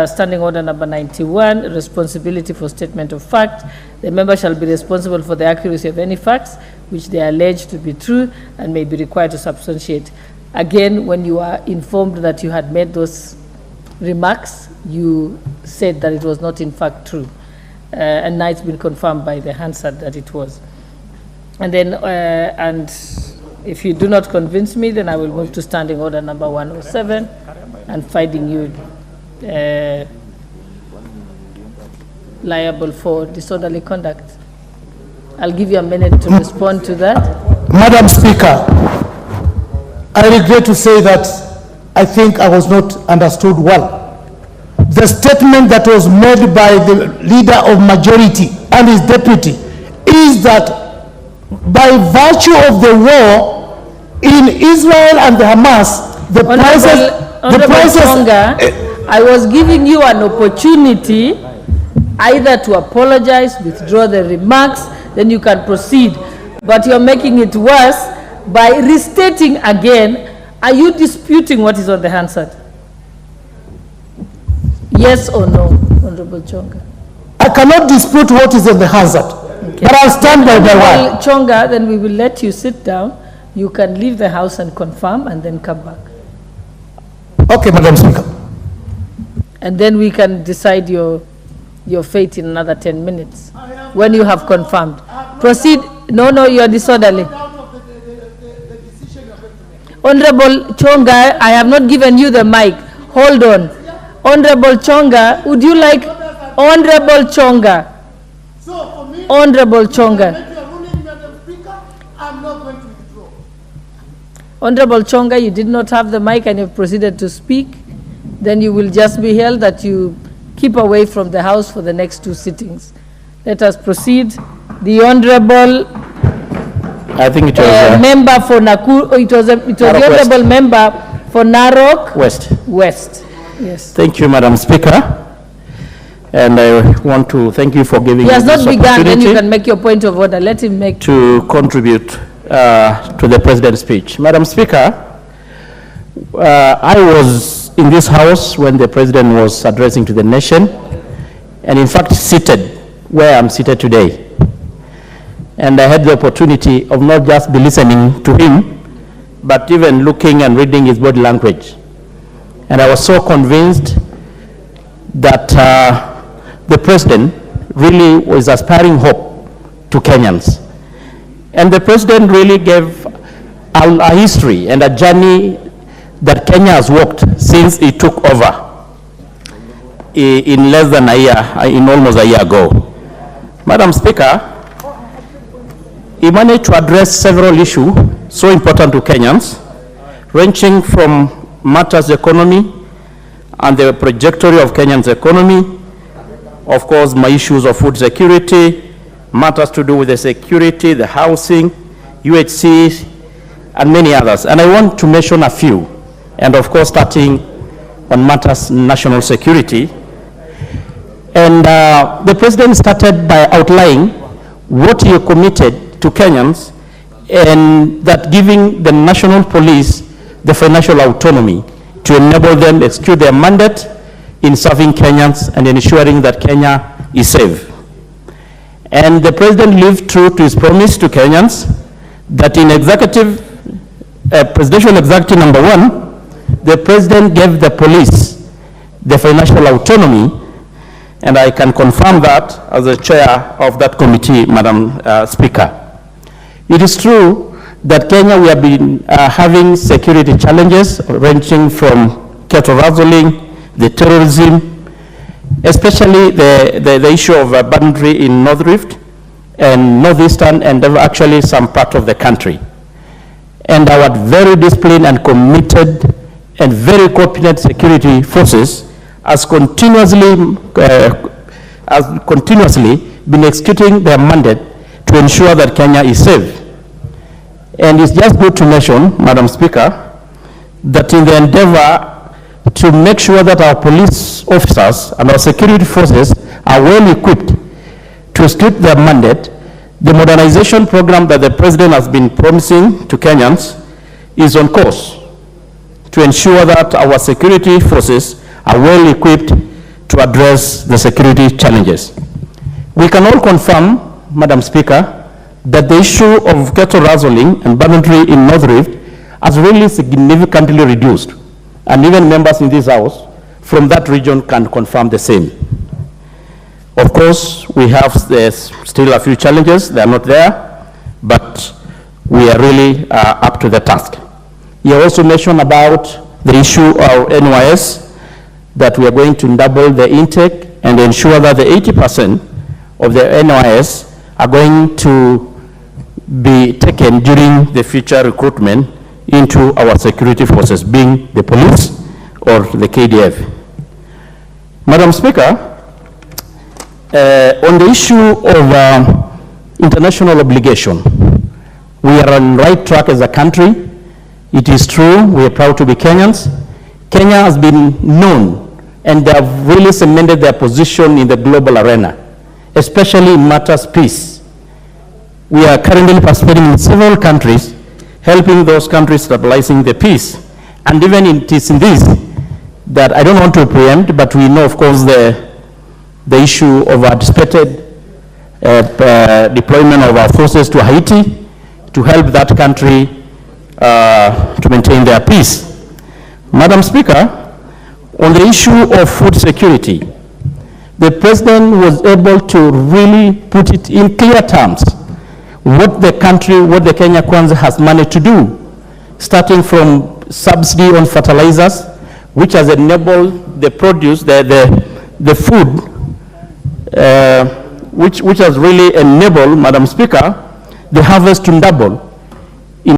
Standing Order number 91, responsibility for statement of fact. The member shall be responsible for the accuracy of any facts which they are alleged to be true and may be required to substantiate. Again, when you are informed that you had made those remarks, you said that it was not in fact true. And now it's been confirmed by the Hansard that it was. And then, and if you do not convince me, then I will move to Standing Order number 107 and finding you liable for disorderly conduct. I'll give you a minute to respond to that. Madam Speaker, I regret to say that I think I was not understood well. The statement that was made by the leader of majority and his deputy is that by virtue of the war in Israel and the Hamas, the prices I was giving you an opportunity either to apologize, withdraw the remarks, then you can proceed. But you're making it worse by restating again. Are you disputing what is on the Hansard? Yes or no, Honorable Chonga? I cannot dispute what is on the Hansard, okay. But I'll stand by my word. Chonga, then we will let you sit down. You can leave the House and confirm and then come back. Okay, Madam Speaker. And then we can decide your fate in another 10 minutes when you have confirmed. Proceed. No, you are disorderly. Honorable Chonga, I have not given you the mic. Hold on. Honorable Chonga, would you like... Honorable Chonga. Honorable Chonga. Honorable Chonga, you did not have the mic and you proceeded to speak. Then you will just be held that you keep away from the House for the next 2 sittings. Let us proceed. The Honorable I think it was member for Nakuru. It was the Honorable member for Narok West. Yes. Thank you, Madam Speaker. And I want to thank you for giving me this opportunity. He has not begun, then you can make your point of order. Let him make... To contribute to the President's speech. Madam Speaker, I was in this House when the President was addressing to the nation, and in fact seated where I'm seated today. And I had the opportunity of not just be listening to him, but even looking and reading his body language. And I was so convinced that the President really was aspiring hope to Kenyans. And the President really gave a history and a journey that Kenya has walked since he took over in less than a year, in almost a year ago. Madam Speaker, he managed to address several issues so important to Kenyans, ranging from matters economy and the trajectory of Kenya's economy, of course, my issues of food security, matters to do with the security, the housing, UHC, and many others. And I want to mention a few, and of course, starting on matters national security. And the President started by outlining what he committed to Kenyans, and that giving the national police the financial autonomy to enable them to execute their mandate in serving Kenyans and ensuring that Kenya is safe. And the President lived true to his promise to Kenyans that in Presidential Executive number 1, the President gave the police the financial autonomy, and I can confirm that as the chair of that committee, Madam Speaker. It is true that Kenya, we have been having security challenges ranging from cattle rustling, the terrorism, especially the issue of boundary in North Rift and Northeastern and actually some part of the country. And our very disciplined and committed and very competent security forces has continuously been executing their mandate to ensure that Kenya is safe. And it's just good to mention, Madam Speaker, that in the endeavor to make sure that our police officers and our security forces are well equipped to execute their mandate, the modernization program that the President has been promising to Kenyans is on course to ensure that our security forces are well equipped to address the security challenges. We can all confirm, Madam Speaker, that the issue of cattle rustling and banditry in North Rift has really significantly reduced, and even members in this House from that region can confirm the same. Of course, we have still a few challenges. They are not there, but we are really up to the task. You also mentioned about the issue of NYS, that we are going to double the intake and ensure that the 80% of the NYS are going to be taken during the future recruitment into our security forces, being the police or the KDF. Madam Speaker, on the issue of international obligation, we are on the right track as a country. It is true, we are proud to be Kenyans. Kenya has been known, and they have really cemented their position in the global arena, especially in matters peace. We are currently participating in several countries, helping those countries stabilizing the peace. And even it is in this that I don't want to preempt, but we know, of course, the issue of anticipated deployment of our forces to Haiti to help that country to maintain their peace. Madam Speaker, on the issue of food security, the President was able to really put it in clear terms what the Kenya Kwanza has managed to do, starting from subsidy on fertilizers, which has enabled the produce, the food, which has really enabled, Madam Speaker, the harvest to double.